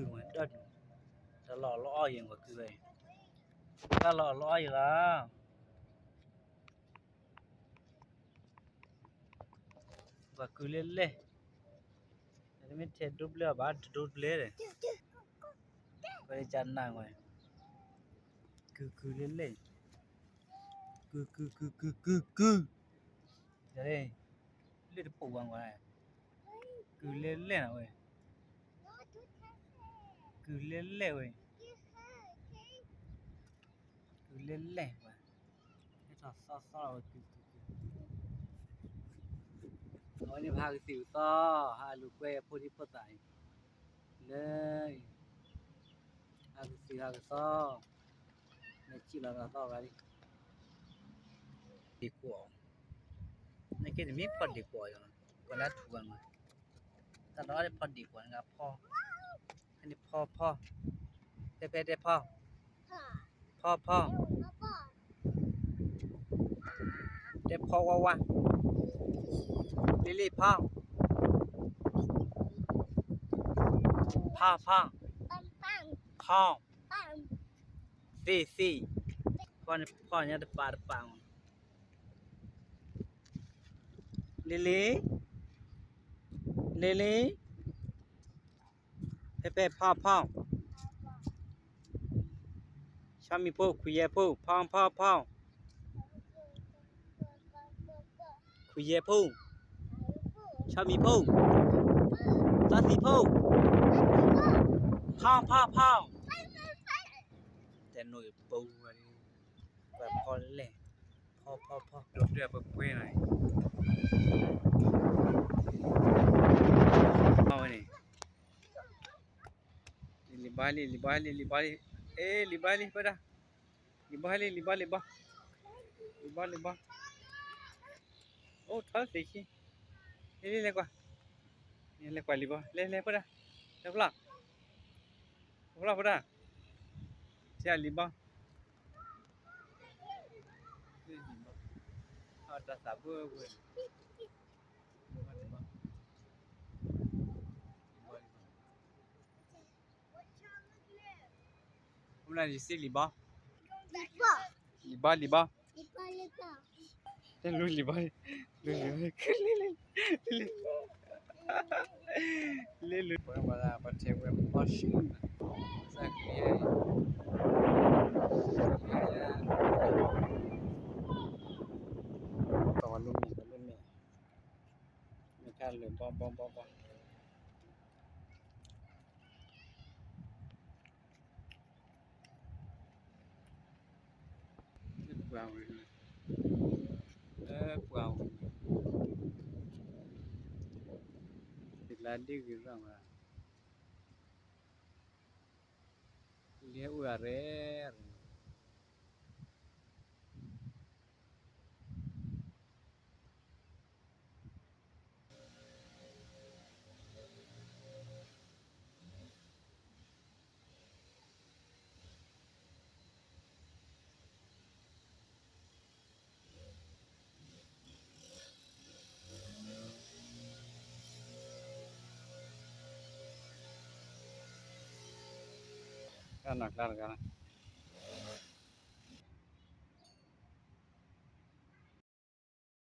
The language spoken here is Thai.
เหมือนเดินตลอดล้ออย่างกว่าคือเลยตลอดล้ออยู่แล้วว่าคือเล่นเลยแต่ไม่เช็ดรูปเลือบาดรูปเล่เลยไปจันนั่งไว้คือเล่นเลยจะได้เล่นปูวังไว้คือเล่นเล่นเอาไว้คือเล่นเล่นไว้คือเล่นเล่นไว้ให้ทอดซอสเอาคือเอาเนี่ยพาคือสิวต่อหาลูกเว้พูดที่พูดตายเลยหาคือสิวหาคือซ้อในชีวิตเราต่อกันดีกว่าในเกมมีพอดีกว่าอยู่นะก็น่าถูกกันมาแต่เราได้พอดีกว่านะครับพ่ออันนี้พ่อได้พ่อได้พ่อว่าลิลี่พ่อสี่พ่อเนี่ยได้ปลาปังลิลี่เป๊พ่อชามีพ่อคุยพ่อพ่อคุยพ่อชามีพ่อตาสีพ่อพ่อแต่หน่วยปูแบบพอเลยพ่อรถเรือแบบเว้ยหน่อยเอาไว้นี่ลิบาลีเอ๊ลิบาลีpada liba oh thal देखिए ले qua liba le pada le pada sia liba ada sabu gue Hôm nay thì xí liba Tên luôn liba lên Bây giờ bắt theo em machine Sa kia Còn luôn mẹ Mẹ ta lửa bom vào thì là đi cái rằng là lia uare kan nak kan